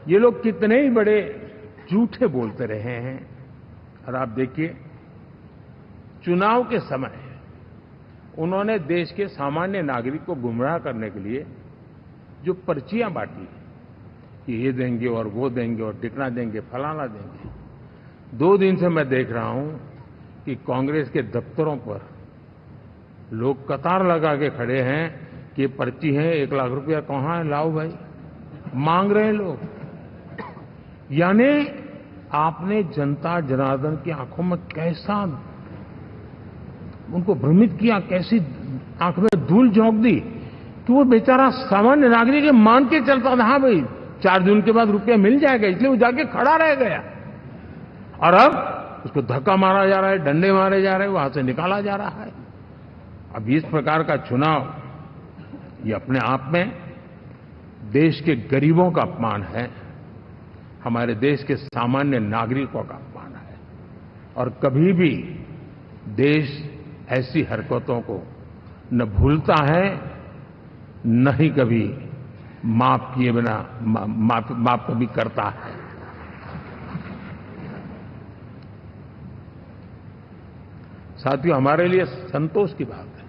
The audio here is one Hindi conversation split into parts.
ये लोग कितने ही बड़े झूठे बोलते रहे हैं। और आप देखिए, चुनाव के समय उन्होंने देश के सामान्य नागरिक को गुमराह करने के लिए जो पर्चियां बांटी कि ये देंगे और वो देंगे और टिकना देंगे, फलाना देंगे। 2 दिन से मैं देख रहा हूं कि कांग्रेस के दफ्तरों पर लोग कतार लगा के खड़े हैं कि ये पर्ची है, 1 लाख रुपया कहां है, लाओ भाई, मांग रहे हैं लोग। यानी आपने जनता जनार्दन की आंखों में कैसा उनको भ्रमित किया, कैसी आंख में धूल झोंक दी कि वो बेचारा सामान्य नागरिक मान के चलता था, हाँ भाई 4 जून के बाद रुपया मिल जाएगा, इसलिए वो जाके खड़ा रह गया। और अब उसको धक्का मारा जा रहा है, डंडे मारे जा रहे हैं, वहां से निकाला जा रहा है। अब इस प्रकार का चुनाव, ये अपने आप में देश के गरीबों का अपमान है, हमारे देश के सामान्य नागरिकों का अपमान है। और कभी भी देश ऐसी हरकतों को न भूलता है, न ही कभी माफ किए बिना माफ कभी करता है। साथियों, हमारे लिए संतोष की बात है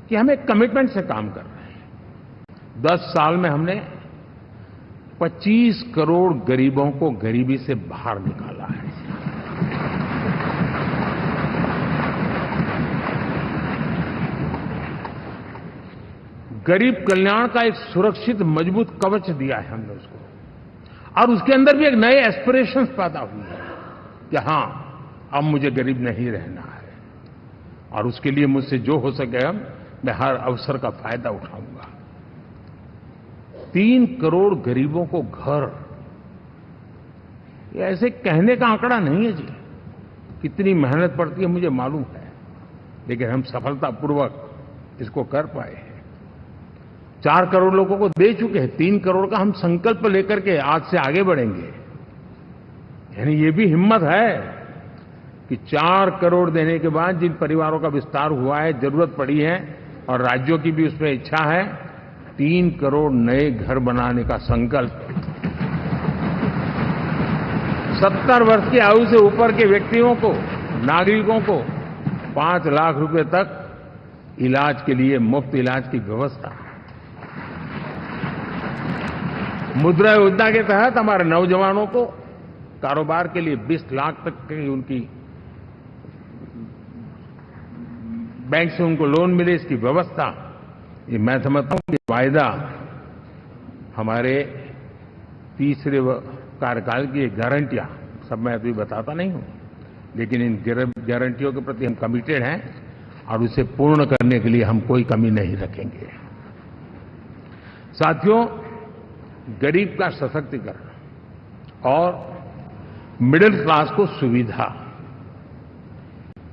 कि हम एक कमिटमेंट से काम कर रहे हैं। 10 साल में हमने 25 करोड़ गरीबों को गरीबी से बाहर निकाला है। गरीब कल्याण का एक सुरक्षित मजबूत कवच दिया है हमने उसको। और उसके अंदर भी एक नए एस्पिरेशंस पैदा हुए हैं कि हां, अब मुझे गरीब नहीं रहना है। और उसके लिए मुझसे जो हो सके मैं हर अवसर का फायदा उठाऊंगा। 3 करोड़ गरीबों को घर, ये ऐसे कहने का आंकड़ा नहीं है जी। कितनी मेहनत पड़ती है मुझे मालूम है, लेकिन हम सफलतापूर्वक इसको कर पाए हैं। 4 करोड़ लोगों को दे चुके हैं। 3 करोड़ का हम संकल्प लेकर के आज से आगे बढ़ेंगे। यानी ये भी हिम्मत है कि 4 करोड़ देने के बाद जिन परिवारों का विस्तार हुआ है, जरूरत पड़ी है और राज्यों की भी उसमें इच्छा है, 3 करोड़ नए घर बनाने का संकल्प। 70 वर्ष की आयु से ऊपर के व्यक्तियों को, नागरिकों को 5 लाख रुपए तक इलाज के लिए मुफ्त इलाज की व्यवस्था। मुद्रा योजना के तहत हमारे नौजवानों को कारोबार के लिए 20 लाख तक की उनकी बैंक से उनको लोन मिले, इसकी व्यवस्था। ये मैं समझता हूं कि वायदा हमारे तीसरे कार्यकाल की गारंटियां, सब मैं अभी बताता नहीं हूं, लेकिन इन गारंटियों के प्रति हम कमिटेड हैं और उसे पूर्ण करने के लिए हम कोई कमी नहीं रखेंगे। साथियों, गरीब का सशक्तिकरण और मिडिल क्लास को सुविधा,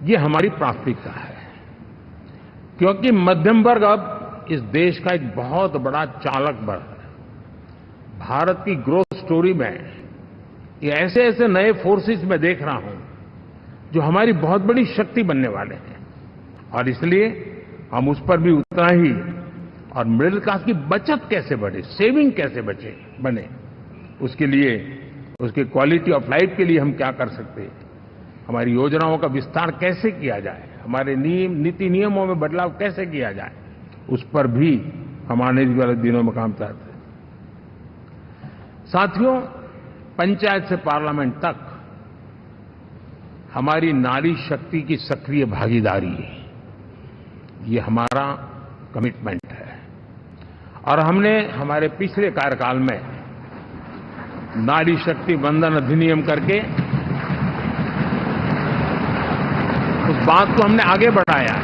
ये हमारी प्राथमिकता है। क्योंकि मध्यम वर्ग अब इस देश का एक बहुत बड़ा चालक बल है। भारत की ग्रोथ स्टोरी में ये ऐसे ऐसे नए फोर्सेस मैं देख रहा हूं जो हमारी बहुत बड़ी शक्ति बनने वाले हैं। और इसलिए हम उस पर भी उतना ही, और मिडिल क्लास की बचत कैसे बढ़े, सेविंग कैसे बने, उसके लिए, उसके क्वालिटी ऑफ लाइफ के लिए हम क्या कर सकते हैं, हमारी योजनाओं का विस्तार कैसे किया जाए, हमारे नीति नियमों में बदलाव कैसे किया जाए, उस पर भी हम आने वाले दिनों में काम करते हैं। साथियों, पंचायत से पार्लियामेंट तक हमारी नारी शक्ति की सक्रिय भागीदारी, ये हमारा कमिटमेंट है। और हमने हमारे पिछले कार्यकाल में नारी शक्ति वंदन अधिनियम करके उस बात को हमने आगे बढ़ाया।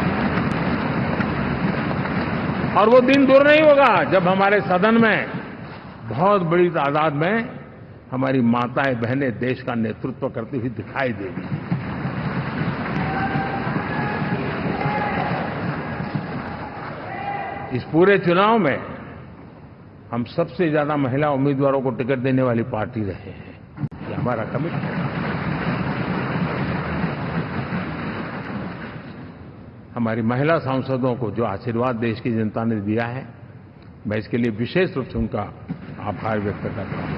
और वो दिन दूर नहीं होगा जब हमारे सदन में बहुत बड़ी तादाद में हमारी माताएं बहनें देश का नेतृत्व करती हुई दिखाई देगी। इस पूरे चुनाव में हम सबसे ज्यादा महिला उम्मीदवारों को टिकट देने वाली पार्टी रहे हैं। ये हमारा कमिटमेंट है। हमारी महिला सांसदों को जो आशीर्वाद देश की जनता ने दिया है, मैं इसके लिए विशेष रूप से उनका आभार व्यक्त करता हूं।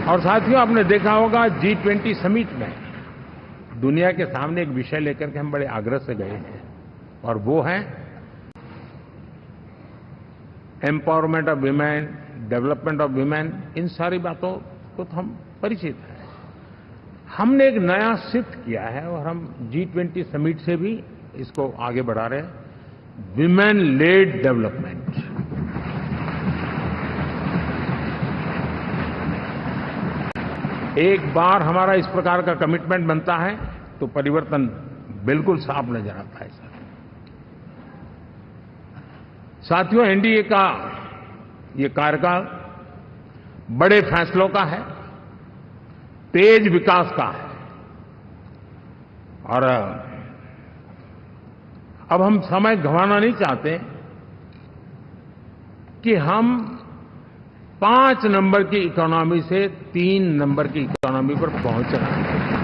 और साथियों, आपने देखा होगा G20 समिट में दुनिया के सामने एक विषय लेकर के हम बड़े आग्रह से गए हैं, और वो है empowerment of women, development of women. इन सारी बातों को तो हम परिचित हैं। हमने एक नया सिद्ध किया है और हम G20 समिट से भी इसको आगे बढ़ा रहे हैं, विमेन लेड डेवलपमेंट। एक बार हमारा इस प्रकार का कमिटमेंट बनता है तो परिवर्तन बिल्कुल साफ नजर आता है। साथियों, एनडीए का ये कार्यकाल बड़े फैसलों का है, तेज विकास का है, और अब हम समय गंवाना नहीं चाहते कि हम 5 नंबर की इकोनॉमी से 3 नंबर की इकोनॉमी पर पहुंच रहे हैं।